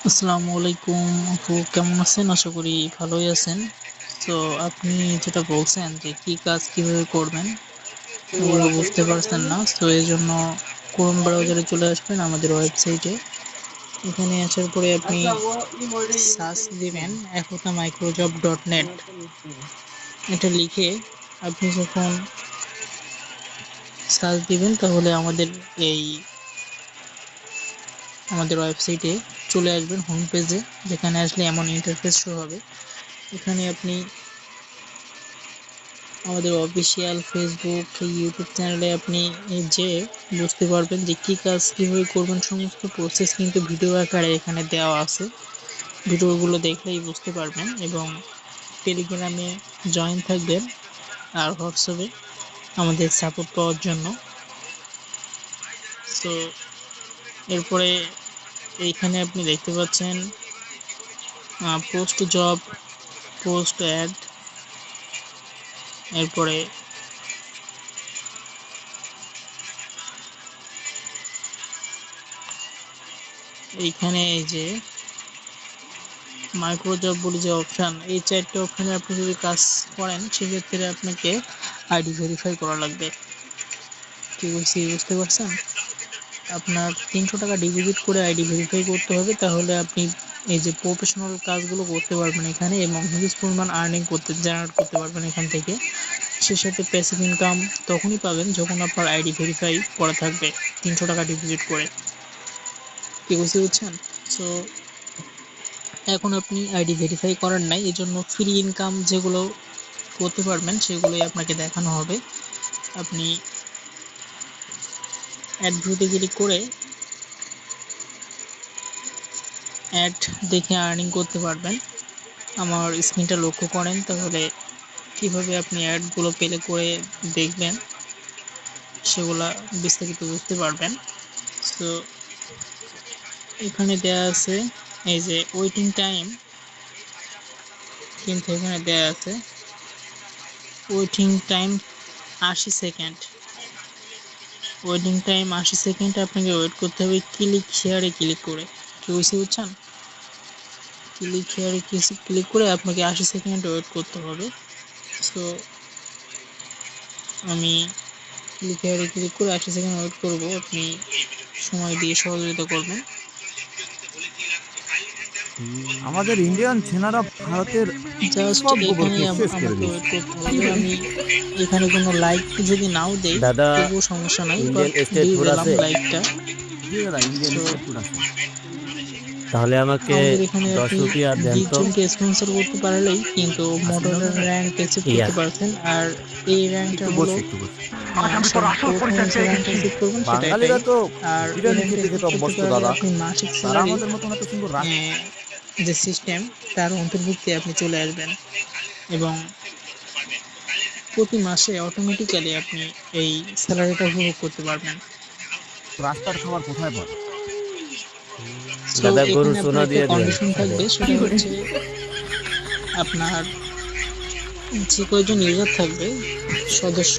আসসালামু আলাইকুম আপু, কেমন আছেন? আশা করি ভালোই আছেন। তো আপনি যেটা বলছেন যে কি কাজ কিভাবে করবেন ওগুলো বুঝতে পারছেন না, তো এই জন্য ক্রোম ব্রাউজারে চলে আসবেন আমাদের ওয়েবসাইটে। এখানে আসার পরে আপনি সার্চ দিবেন একতা-মাইক্রোজব.নেট। এটা লিখে আপনি যখন সার্চ দিবেন তাহলে এই আমাদের ওয়েবসাইটে চলে আসবেন হোম পেজে, যেখানে আসলে এমন ইন্টারফেস শো হবে। এখানে আপনি আমাদের অফিসিয়াল ফেসবুক ইউটিউব চ্যানেলে আপনি যে বুঝতে পারবেন যে কী কাজ কীভাবে করবেন, সমস্ত প্রসেস কিন্তু ভিডিও আকারে এখানে দেওয়া আছে। ভিডিওগুলো দেখলেই বুঝতে পারবেন এবং টেলিগ্রামে জয়েন থাকবেন আর হোয়াটসঅ্যাপে আমাদের সাপোর্ট পাওয়ার জন্য। সো এরপরে এইখানে আপনি দেখতে পাচ্ছেন পোস্ট জব, পোস্ট অ্যাড, এরপরে এইখানে এই যে মাইক্রোজব বলে যে অপশান, এই চারটে অপশানে আপনি যদি কাজ করেন সেক্ষেত্রে আপনাকে আইডি ভেরিফাই করা লাগবে। কি বলছি বুঝতে পারছেন? আপনার 300 টাকা ডিপোজিট করে আইডি ভেরিফাই করতে হবে, তাহলে আপনি এই যে প্রফেশনাল কাজগুলো করতে পারবেন এখানে এবং হিউজ পরিমাণ আর্নিং জেনারেট করতে পারবেন এখান থেকে। সে সাথে প্যাসিভ ইনকাম তখনই পাবেন যখন আপনার আইডি ভেরিফাই করা থাকবে 300 টাকা ডিপোজিট করে। কি বুঝতে পারছেন? সো এখন আপনি আইডি ভেরিফাই করার নাই, এজন্য ফ্রি ইনকাম যেগুলো করতে পারবেন সেগুলোই আপনাকে দেখানো হবে। আপনি অ্যাড ভিউতে ক্লিক করে অ্যাড দেখে আর্নিং করতে পারবেন। আমার স্ক্রিনটা লক্ষ্য করেন তাহলে কিভাবে আপনি অ্যাডগুলো প্লে করে দেখবেন সেগুলা বিস্তারিত বুঝতে পারবেন। সো এখানে দেয়া আছে এই যে ওয়েটিং টাইম, কিন্তু এখানে দেয়া আছে waiting time 80 second. Waiting time 80 second আপনাকে ওয়েট করতে হবে ক্লিক শেয়ারে ক্লিক করে। কি বুঝতে পারছেন? ক্লিক হেয়ারে ক্লিক করে আপনাকে 80 সেকেন্ড ওয়েট করতে হবে। সো আমি ক্লিক হেয়ারে ক্লিক করে 80 সেকেন্ড ওয়েট করব, আপনি সময় দিয়ে সহযোগিতা করবেন। আমাদের ইন্ডিয়ান সেনারা ভারতের জাস্ট সব গোবর এখানে খেয়ে শেষ করে আমাকে দিয়েছে। ওয়েট করতে কি হবে। রে? আমি এখানে কোনো লাইক যদি নাও দেই দাদা, তবুও সমস্যা নাই, বাট ইন্ডিয়ান স্টেট দিয়ে ফুড দিলাম আছে? লাইকটা। জি দাদা, ইন্ডিয়ান সো স্টেট ফুড আছে। তাহলে আমাকে আমাদের এখানে 10 আপনি রুপিয়া দেন 20 তো। জনকে স্পন্সর করতে পারলেই কিন্তু আসেন না মোটরের দাদা। র্যাঙ্ক অ্যাচিভ ইয়া, করতে পারছেন। আর এই র্যাঙ্কটা একটু হলো বসে একটু বসে। প্রথমে যে র্যাঙ্ক অ্যাচিভ করবেন সেটা এটাই। বাঙালিরা তো আর এই বিরিয়ানি র্যাঙ্ক খেতে অ্যাচিভ খেতে করতে অভ্যস্ত পারলে দাদা। আপনি মাসিক তারা স্যালারি আমাদের মতন এত সুন্দর যে সিস্টেম তার অন্তর্ভুক্তে আপনি চলে আসবেন এবং প্রতি মাসে অটোমেটিক্যালি আপনি এই স্যালারিটা উপভোগ করতে পারবেন। রাস্তার খাবার কোথায় পাবে? সো দাদা, গরুর এখানে আপনার সোনা একটা দিয়ে দিয়েন কন্ডিশন সাথে। থাকবে, সেটা হচ্ছে আপনার যে কয়জন ইউজার থাকবে সদস্য,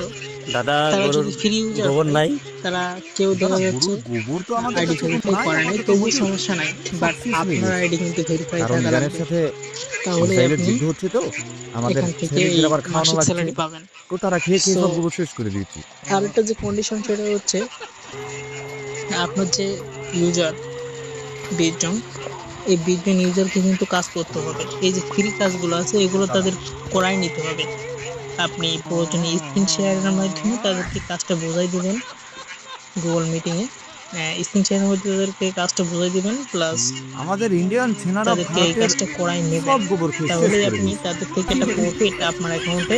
দাদা, তারা গরুর যদি ফ্রি ইউজার গোবর হয়, নাই? তারা কেউ দাদা, দেখা যাচ্ছে গরুর গোবর তো আমাদের আইডি কাছে এখন ভেরিফাই নাই করে নাই, আপাতত তবুও মজুদ। সমস্যা নাই, সব বাট শেষ হয়ে আপনার গেছে। আইডি কিন্তু ভেরিফাই কারণ থাকা ইরানের লাগবে, সাথে তাহলে ইসরায়েলের আপনি যুদ্ধ হচ্ছে তো, আমাদের এখান থেকে এই সৈনিকদের আবার খাওয়ানো মাসিক লাগছে। স্যালারি পাবেন। তো তারা খেয়ে খেয়ে সো সব গোবর শেষ করে দিয়েছে। আরেকটা যে কন্ডিশন সেটা হচ্ছে আপনার যে ইউজার 20 জন, এই 20 জন ইউজারকে কিন্তু কাজ করতে হবে। এই যে ফ্রি কাজগুলো আছে এগুলো দাদা, তাদের করাই নিতে হবে। আপনি প্রয়োজনে স্ক্রিন শেয়ারের মাধ্যমে তাদেরকে কাজটা বোঝাই দিবেন গুগল মিটিংয়ে। স্ক্রিন শেয়ারের মধ্যে তাদেরকে কাজটা বোঝাই দিবেন, প্লাস আমাদের ইন্ডিয়ান সেনারা তাদেরকে এই ভারতের কাজটা করাই নেবেন। সব গোবর খেয়ে শেষ তাহলেই করে আপনি দিয়েছে। তাদের থেকে একটা প্রফিট আপনার অ্যাকাউন্টে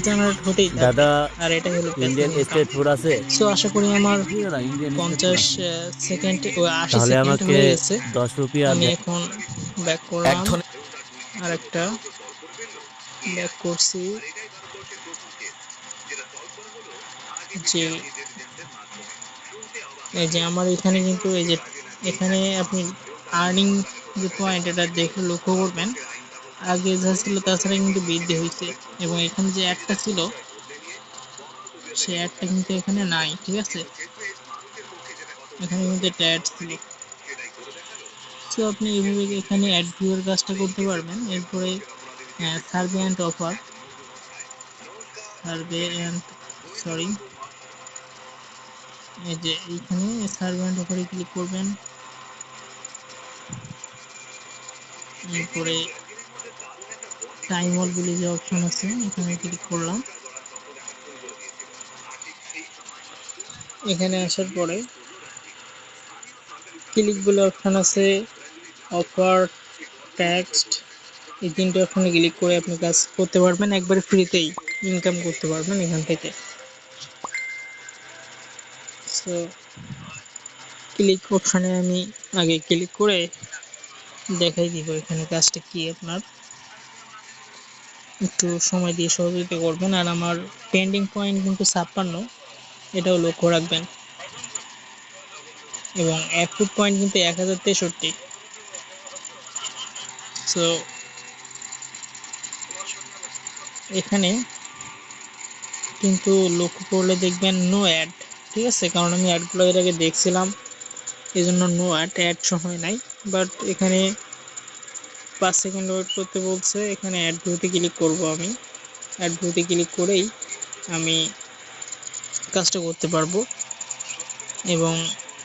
জেনারেট হতেই থাকবে। দাদা, আর এটাই হলো passive Indian income. State food আছে? সো আশা করি আমার জি দাদা, ইন্ডিয়ান স্টেট ফুড 50 আছে। সেকেন্ড ও 80 তাহলে সেকেন্ড আমাকে হয়ে গেছে। 10 রুপিয়া আমি দেন। এখন ব্যাক করলাম, আর একটা ব্যাক করছি যে এই যে আমার এখানে কিন্তু এই যে এখানে আপনি আর্নিং যে পয়েন্ট এটা দেখে লক্ষ্য করবেন, আগে যা ছিল তাছাড়া কিন্তু বৃদ্ধি হয়েছে এবং এখানে যে অ্যাডটা ছিল সেই অ্যাডটা কিন্তু এখানে নাই। ঠিক আছে, এখানে কিন্তু একটা অ্যাড ছিল, সো আপনি এইভাবে এখানে অ্যাড ভিউয়ের কাজটা করতে পারবেন। এরপরে survey and offer, survey and sorry এই যে এইখানে সার্ভে অ্যান্ড অফারে ক্লিক করবেন। এরপরে টাইম অল বলে যে অপশন আছে এখানে ক্লিক করলাম। এখানে আসার পরে ক্লিক বলে অপশন আছে, অফার, টেক্সট, এই তিনটে অপশনে ক্লিক করে আপনি কাজ করতে পারবেন, একবারে ফ্রিতেই ইনকাম করতে পারবেন এখান থেকে। সো ক্লিক অপশনে আমি আগে ক্লিক করে দেখাই দিব এখানে কাজটা কি। আপনার একটু সময় দিয়ে সহযোগিতা করবেন। আর আমার পেন্ডিং পয়েন্ট কিন্তু 56, এটাও লক্ষ্য রাখবেন, এবং অ্যাপ্রুভ পয়েন্ট কিন্তু 1063। সো এখানে কিন্তু লক্ষ্য করলে দেখবেন নো অ্যাড, ঠিক আছে, কারণ আমি অ্যাডগুলো এর আগে দেখছিলাম, এই জন্য নো অ্যাড সময় নাই। বাট এখানে 5 সেকেন্ড ওয়েট করতে বলছে। এখানে অ্যাড ভিউতে ক্লিক করব। আমি অ্যাড ভিউতে ক্লিক করেই আমি কাজটা করতে পারবো, এবং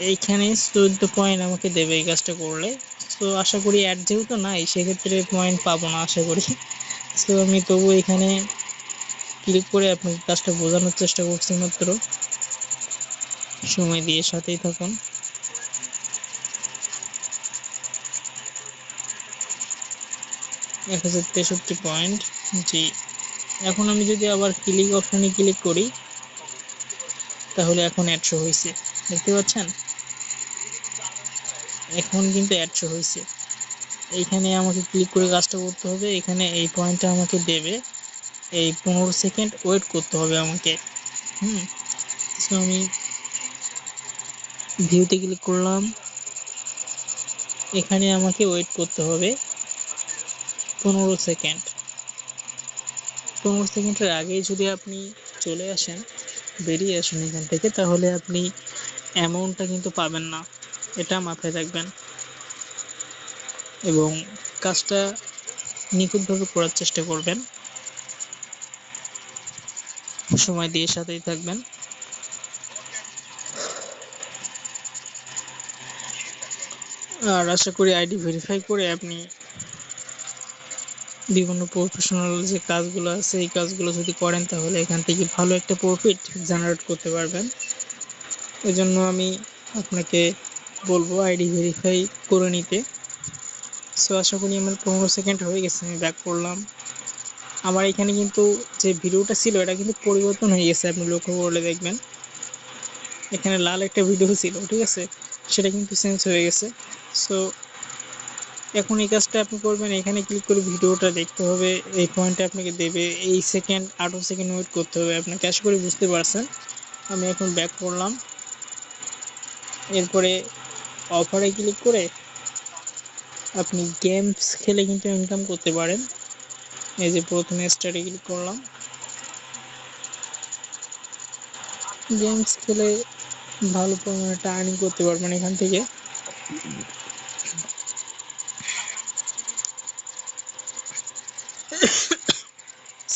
এইখানে 14 পয়েন্ট আমাকে দেবে এই কাজটা করলে। তো আশা করি অ্যাড যেহেতু নাই সেক্ষেত্রে পয়েন্ট পাবো না আশা করি। তো আমি তবু এখানে ক্লিক করে আপনাকে কাজটা বোঝানোর চেষ্টা করছি মাত্র, সময় দিয়ে সাথেই থাকুন। 1063 পয়েন্ট, জি। এখন আমি যদি আবার ক্লিক অপশনে ক্লিক করি তাহলে এখন 100 হয়েছে, দেখতে পাচ্ছেন, এখন কিন্তু 100 হয়েছে। এইখানে আমাকে ক্লিক করে কাজটা করতে হবে। এখানে এই পয়েন্টটা আমাকে দেবে, এই 15 সেকেন্ড ওয়েট করতে হবে আমাকে। তো আমি ভিউতে ক্লিক করলাম। এখানে আমাকে ওয়েট করতে হবে 15 সেকেন্ড। 15 সেকেন্ডের আগেই যদি আপনি চলে আসেন, বেরিয়ে আসেন এখান থেকে, তাহলে আপনি অ্যামাউন্টটা কিন্তু পাবেন না, এটা মাথায় রাখবেন। এবং কাজটা নিখুঁতভাবে করার চেষ্টা করবেন, সময় দিয়ে সাথেই থাকবেন। আর আশা করি আইডি ভেরিফাই করে আপনি বিভিন্ন প্রফেশনাল যে কাজগুলো আছে এই কাজগুলো যদি করেন তাহলে এখান থেকে ভালো একটা প্রফিট জেনারেট করতে পারবেন। এজন্য আমি আপনাকে বলবো আইডি ভেরিফাই করে নিতে। সো আশা করি আমার 15 সেকেন্ড হয়ে গেছে, আমি ব্যাক করলাম। আমার এখানে কিন্তু যে ভিডিওটা ছিল এটা কিন্তু পরিবর্তন হয়ে গেছে, আপনি লক্ষ্য করলে দেখবেন এখানে লাল একটা ভিডিও ছিল, ঠিক আছে, সেটা কিন্তু চেঞ্জ হয়ে গেছে। সো এখন এই কাজটা আপনি করবেন, এখানে ক্লিক করে ভিডিওটা দেখতে হবে, এই পয়েন্টটা আপনাকে দেবে, এই সেকেন্ড 18 সেকেন্ড ওয়েট করতে হবে আপনাকে, আশা করি বুঝতে পারছেন। আমি এখন ব্যাক করলাম। এরপরে অফারে ক্লিক করে আপনি গেমস খেলে কিন্তু ইনকাম করতে পারেন। এই যে প্রথমে স্টার্টে ক্লিক করলাম, গেমস খেলে ভালো পরিমাণে একটা আর্নিং করতে পারবেন এখান থেকে।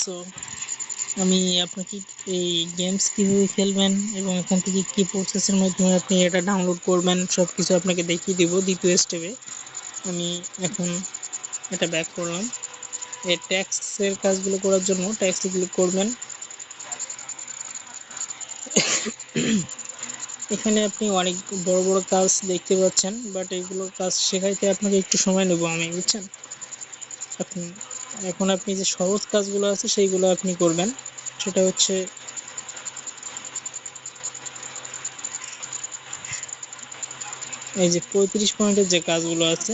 সো আমি আপনাকে এই গেমস কীভাবে খেলবেন এবং এখান থেকে কী প্রসেসের মাধ্যমে আপনি এটা ডাউনলোড করবেন সব কিছু আপনাকে দেখিয়ে দেবো দ্বিতীয় স্টেপে। আমি এখন এটা ব্যাক করলাম। এই ট্যাক্সের কাজগুলো করার জন্য ট্যাক্সে ক্লিক করবেন। এখানে আপনি অনেক বড় বড় কাজ দেখতে পাচ্ছেন, বাট এইগুলোর কাজ শেখাইতে আপনাকে একটু সময় নেব আমি, বুঝছেন। আপনি এখন আপনি যে সহজ কাজগুলো আছে সেইগুলো আপনি করবেন, সেটা হচ্ছে এই যে 35 পয়েন্টের যে কাজগুলো আছে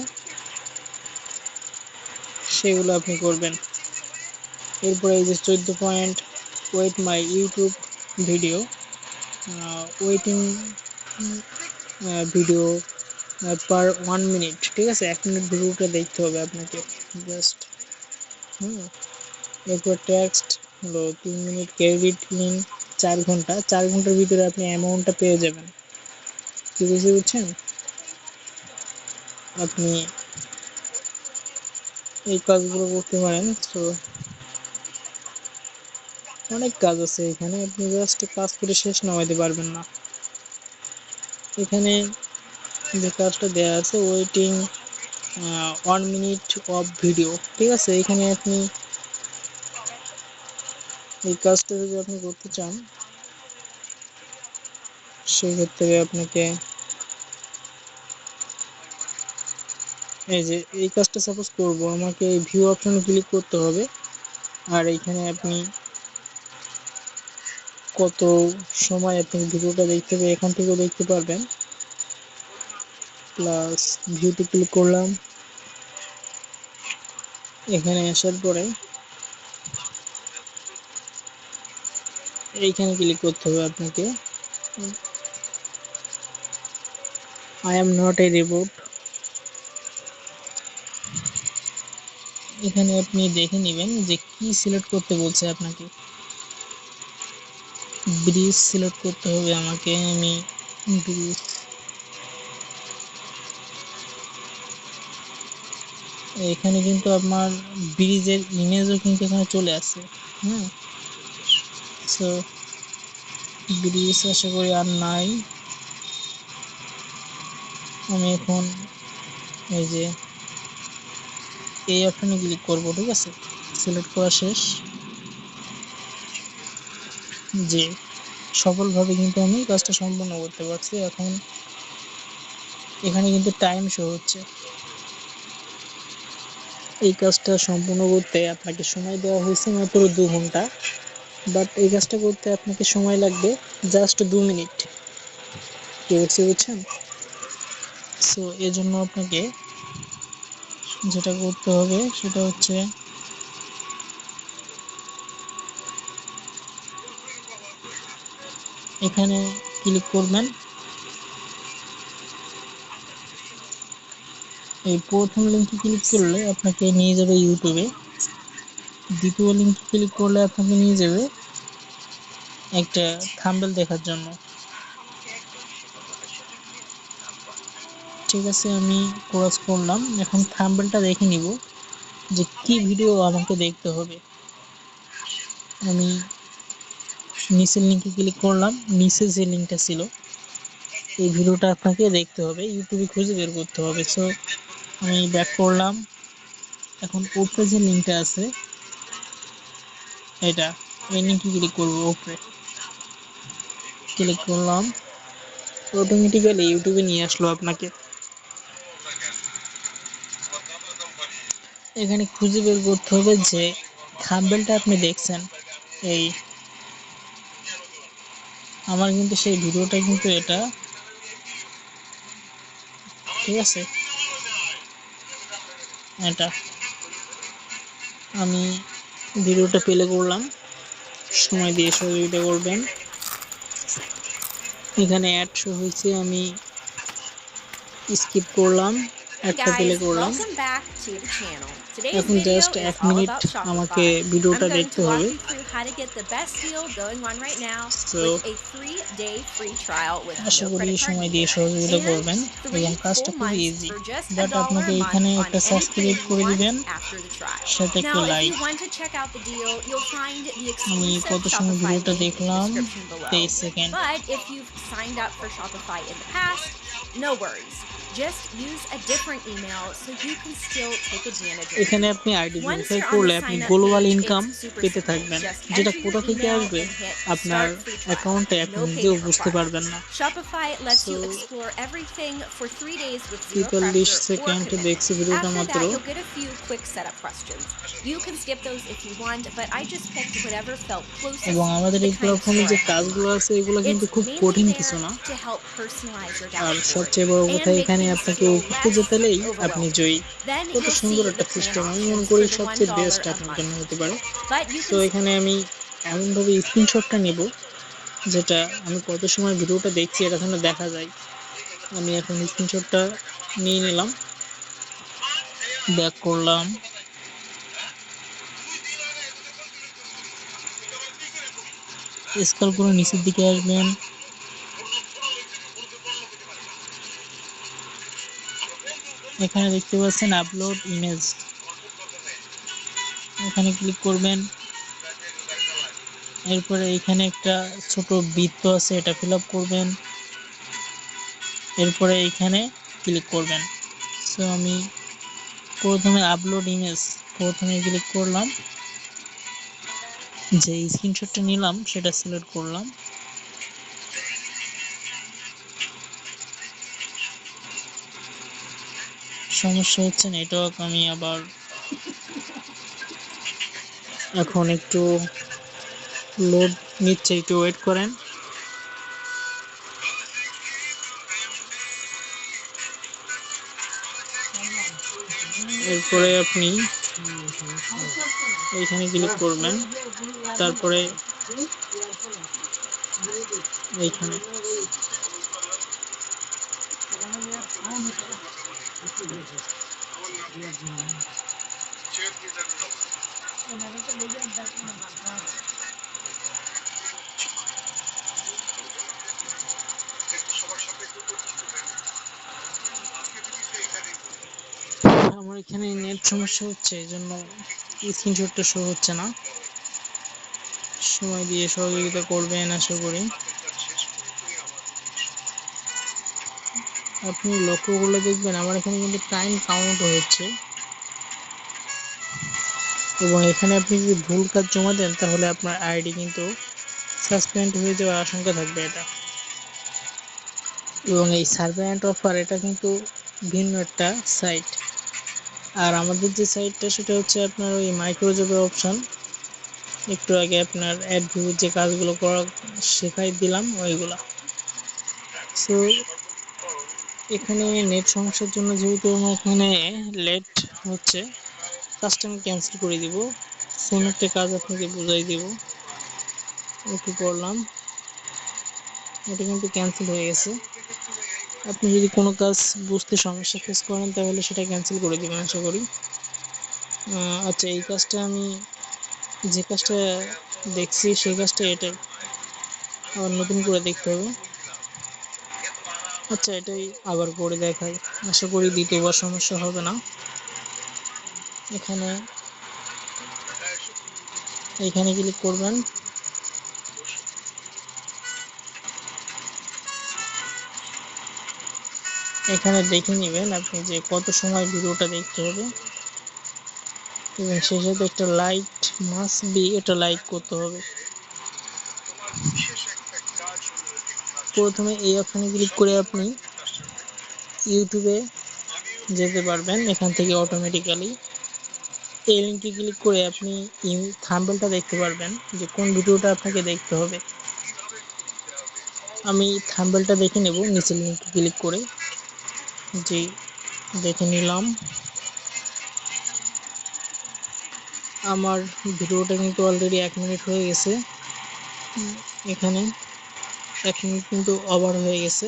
সেগুলো আপনি করবেন। এরপরে এই যে 14 point weight my YouTube video, waiting video per 1 minute, ঠিক আছে, 1 মিনিট ভিডিওটা দেখতে হবে আপনাকে জাস্ট। এরপর টেক্সট হলো 3 মিনিট, ক্রেডিট লিঙ্ক 4 ঘন্টা, 4 ঘন্টার ভিতরে আপনি অ্যামাউন্টটা পেয়ে যাবেন, কি বুঝতে বুঝছেন। আপনি এই কাজগুলো করতে পারেন। তো অনেক কাজ আছে এখানে, আপনি জাস্ট কাজ করে শেষ নামাইতে পারবেন না। এখানে যে কাজটা দেওয়া আছে ওয়েটিং 1 মিনিট অফ ভিডিও, ঠিক আছে। এখানে আপনি এই কাজটা যদি আপনি করতে চান সেক্ষেত্রে আপনাকে এই যে এই কাজটা সাপোজ করব, আমাকে এই ভিউ অপশনে ক্লিক করতে হবে। আর এইখানে আপনি কত সময় আপনি ভিডিওটা দেখতে হবে এখান থেকেও দেখতে পারবেন। প্লাস ভিউতে ক্লিক করলাম, এখানে আসার পরে এইখানে ক্লিক করতে হবে আপনাকে, I am not a robot. এখানে আপনি দেখে নেবেন যে কি সিলেক্ট করতে বলছে আপনাকে। ব্রিজ সিলেক্ট করতে হবে আমাকে, আমি ব্রিজ, এখানে কিন্তু আমার ব্রিজের ইমেজও কিন্তু এখানে চলে আসে। সো ব্রিজ আশা করি আর নাই। আমি এখন এই যে এই অপশনে ক্লিক করব, ঠিক আছে। সিলেক্ট করা শেষ, যে সফলভাবে কিন্তু আমি কাজটা সম্পন্ন করতে পারছি। এখন এখানে কিন্তু টাইম শো হচ্ছে। এই কাজটা সম্পূর্ণ করতে আপনাকে সময় দেওয়া হয়েছে মাত্র 2 ঘন্টা, বাট এই কাজটা করতে আপনাকে সময় লাগবে জাস্ট 2 মিনিট। কি বলছি বুঝছেন? সো এজন্য আপনাকে যেটা করতে হবে সেটা হচ্ছে এখানে ক্লিক করবেন। এই প্রথম লিঙ্কে ক্লিক করলে আপনাকে নিয়ে যাবে ইউটিউবে, দ্বিতীয় লিঙ্কে ক্লিক করলে আপনাকে নিয়ে যাবে একটা থাম্বনেল দেখার জন্য, ঠিক আছে। আমি ক্রস করলাম, এখন থাম্বনেলটা দেখে নিব যে কি ভিডিও আমাকে দেখতে হবে। আমি নিচের লিঙ্কে ক্লিক করলাম, নিচে যে লিঙ্কটা ছিল এই ভিডিওটা আপনাকে দেখতে হবে, ইউটিউবে খুঁজে বের করতে হবে। সো আমি ব্যাক করলাম, এখন উপরে যে লিঙ্কটা আছে এটা, এই লিঙ্কে ক্লিক করবো, উপরে ক্লিক করলাম, অটোমেটিক্যালি ইউটিউবে নিয়ে আসলো আপনাকে। এখানে খুঁজে বের করতে হবে যে থাম্বনেলটা আপনি দেখছেন, এই আমার কিন্তু সেই ভিডিওটা কিন্তু এটা, ঠিক আছে। এটা আমি ভিডিওটা প্লে করলাম, সময় দিয়ে সহযোগিতা করবেন। এখানে অ্যাড শো হয়েছে, আমি স্কিপ করলাম, Hey অ্যাডটা প্লে guys, করলাম। welcome back to the channel. Today's এখন video just is 1 all minute about আমাকে Shopify. I'm ভিডিওটা going দেখতে to walk হবে। you through how to get the best deal going on right now so with a 3-day free trial with Asha no করি credit card সময় দিয়ে needed সহযোগিতা and করবেন, 3 এবং কাজটা full খুবই months easy. for just but $1 আপনাকে a month এখানে on একটা any সাবস্ক্রাইব plan you করে want দিবেন, after the trial. সাথে একটা Now, if like. you want to check out the deal, you'll find the আমি exclusive কত সময় Shopify ভিডিওটা link in the দেখলাম, description below. 23 second. But if you've signed up for Shopify in the past, no worries. Just use a different email so you can still take advantage of the এখানে deal. আপনি ID Once verify you're on করলে the আপনি sign up global page, income it's super পেতে simple. থাকবেন, Just যেটা enter your কোথা থেকে email আসবে and hit আপনার start free trial. অ্যাকাউন্টে আপনি No নিজেও payment বুঝতে পারবেন required. না। Shopify lets so you explore everything for 3 days with zero 43 pressure or second দেখছি commitment. ভিডিওটা After মাত্র। that, you'll get a few quick setup questions. You can skip those if you want, but I just picked whatever felt closest এবং to আমাদের the এই kind of প্ল্যাটফর্মে store যে I had in কাজগুলো mind. আছে এগুলো কিন্তু It's খুব mainly কঠিন কিছু there না। to help personalize your R dashboard সবচেয়ে বড় কথা, and make এখানে things আপনাকে feel উপরে less যেতেলেই আপনি overwhelming. জয়ী। Then কত you'll সুন্দর see একটা the plan সিস্টেম, আমি মনে options করি for the সবচেয়ে $1 বেস্ট a আপনার জন্য month হতে পারে। tier. But you so can এখানে আমি এমনভাবে স্ক্রিনশটটা নিব যেটা আমি কত সময় ভিডিওটা দেখছি এটা এখানে দেখা যায়। আমি এখন স্ক্রিনশটটা নিয়ে নিলাম, ব্যাক করলাম, স্ক্রল করে নিচের দিকে আসবেন, এখানে দেখতে পাচ্ছেন আপলোড ইমেজ, এখানে ক্লিক করবেন। এরপরে এখানে একটা ছোট বৃত্ত আছে, এটা ফিল আপ করবেন। এরপরে এখানে ক্লিক করবেন। সো আমি প্রথমে আপলোড ইমেজ প্রথমে ক্লিক করলাম, যে স্ক্রিনশটটা নিলাম সেটা সিলেক্ট করলাম। সমস্যা হচ্ছে নেটওয়ার্ক, আমি আবার এখন একটু লোড নিচ্ছে, একটু ওয়েট করেন। এরপরে আপনি এইখানে ক্লিক করবেন, তারপরে এইখানে আমার এখানে নেট সমস্যা হচ্ছে, এই জন্য স্ক্রিনশটটা শো হচ্ছে না। সময় দিয়ে সহযোগিতা করবেন আশা করি। আপনি লক্ষ্য করলে দেখবেন আমার এখানে কিন্তু টাইম কাউন্ট হচ্ছে, এবং এখানে আপনি যদি ভুল কাজ জমা দেন তাহলে আপনার আইডি কিন্তু সাসপেন্ড হয়ে যাওয়ার আশঙ্কা থাকবে এটা। এবং এই সার্ভে অ্যান্ড অফার এটা কিন্তু ভিন্ন একটা সাইট, আর আমাদের যে সাইটটা সেটা হচ্ছে আপনার ওই মাইক্রোজবের অপশন। একটু আগে আপনার অ্যাড ভিউ যে কাজগুলো করা শেখাই দিলাম ওইগুলা। সো এখানে নেট সমস্যার জন্য যেহেতু আমার এখানে লেট হচ্ছে, কাজটা আমি ক্যান্সেল করে দিব। সেম একটা কাজ আপনাকে বুঝাই দিব, ওকে করলাম, এটা কিন্তু ক্যান্সেল হয়ে গেছে। আপনি যদি কোনো কাজ বুঝতে সমস্যা ফেস করেন তাহলে সেটা ক্যান্সেল করে দিবেন আশা করি। আচ্ছা, এই কাজটা আমি যে কাজটা দেখছি সেই কাজটা এটাই, আবার নতুন করে দেখতে হবে। আচ্ছা, এটাই আবার করে দেখাই, আশা করি দ্বিতীয়বার সমস্যা হবে না। এখানে এইখানে ক্লিক করবেন, এখানে দেখে নেবেন আপনি যে কত সময় ভিডিওটা দেখতে হবে, এবং সেই সাথে একটা লাইট মাস্ট বি, এটা লাইক করতে হবে। প্রথমে এই অপশনে ক্লিক করে আপনি ইউটিউবে যেতে পারবেন, এখান থেকে অটোমেটিক্যালি এই লিঙ্কে ক্লিক করে আপনি থাম্বনেলটা দেখতে পারবেন যে কোন ভিডিওটা আপনাকে দেখতে হবে। আমি থাম্বনেলটা দেখে নেব নিচের লিঙ্কে ক্লিক করে, জি দেখে নিলাম। আমার ভিডিওটা কিন্তু অলরেডি 1 মিনিট হয়ে গেছে, এখানে 1 মিনিট কিন্তু ওভার হয়ে গেছে।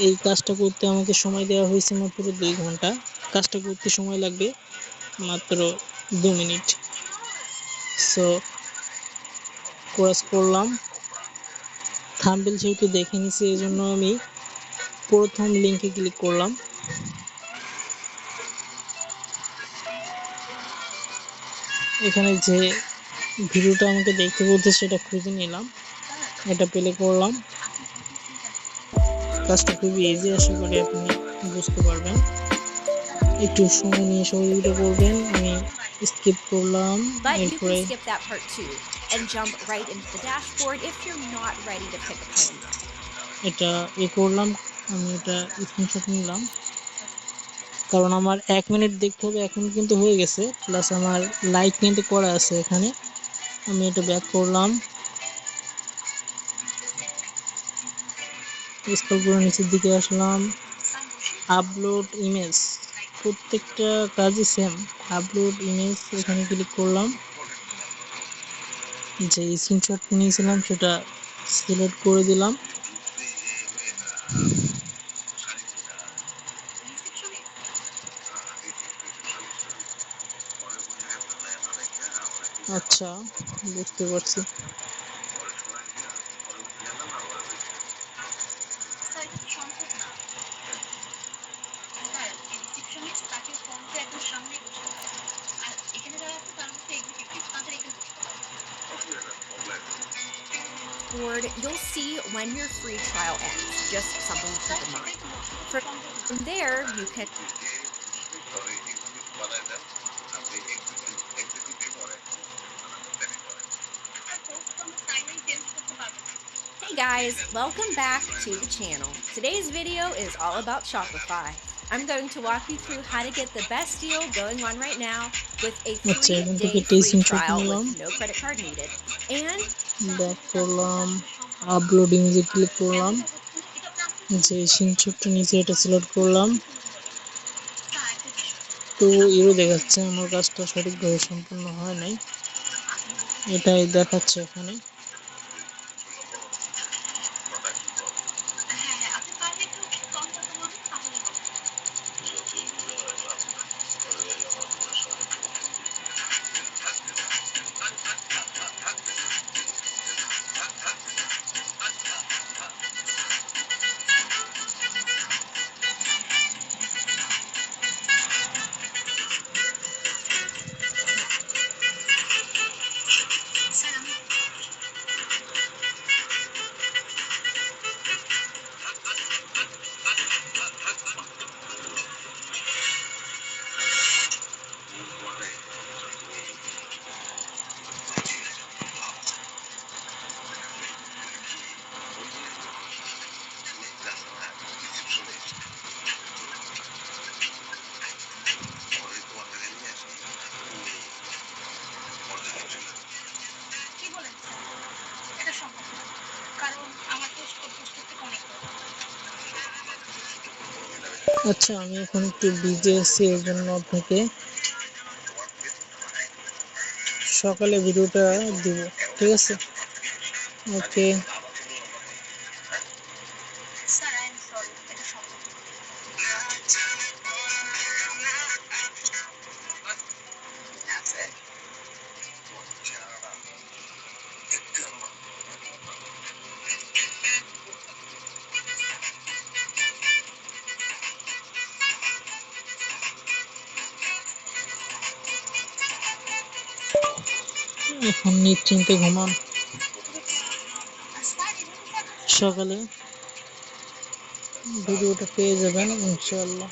এই কাজটা করতে আমাকে সময় দেওয়া হয়েছে মাত্র 2 ঘন্টা, কাজটা করতে সময় লাগবে মাত্র 2 মিনিট। সো কাজ করলাম, থাম্বনেল যেহেতু দেখে নিছি এই জন্য আমি প্রথম লিঙ্কে ক্লিক করলাম। এখানে যে ভিডিওটা আমাকে দেখতে বলতে সেটা খুঁজে নিলাম, এটা প্লে করলাম। কাজটা খুবই ইজি, আশা করি আপনি বুঝতে পারবেন। একটু সময় নিয়ে সহযোগিতা করবেন। আমি স্কিপ করলাম, But you can এরপরে skip that part too and jump right into the dashboard if you're not ready to pick a plan yet. এটা করলাম, আমি এটা স্ক্রিনশট নিলাম, কারণ আমার 1 মিনিট দেখতে হবে। 1 মিনিট কিন্তু হয়ে গেছে, প্লাস আমার লাইক কিন্তু করা আছে এখানে। আমি এটা ব্যাক করলাম, স্ক্রল করে নিচের দিকে আসলাম, আপলোড ইমেজ, প্রত্যেকটা কাজই সেম, আপলোড ইমেজ এখানে ক্লিক করলাম। যে স্ক্রিনশট নিয়েছিলাম সেটা সিলেক্ট করে দিলাম। আচ্ছা, বুঝতে পারছি। dashboard, you'll see when your free trial ends. Just something to keep in mind. From there, you can. Hey guys, welcome back to the channel. Today's video is all about Shopify. I'm going to walk you through how to get the best deal going on right now with a আচ্ছা, এখান 3-day থেকে free screenshot trial নিলাম, with no credit card needed. And back করলাম, uploading যে click করলাম, যে স্ক্রিনশটটা নিচে এটা সিলেক্ট করলাম। তো ইউরো দেখাচ্ছে, আমার কাজটা সঠিকভাবে সম্পূর্ণ হয় নাই, এটাই দেখাচ্ছে এখানে। আচ্ছা, আমি এখন একটু বিজি আছি, এর জন্য আপনাকে সকালে ভিডিওটা দিব, ঠিক আছে? ওকে। এখন নিশ্চিন্তে ঘুমান, সকালে ভিডিওটা পেয়ে যাবেন ইনশাআল্লাহ।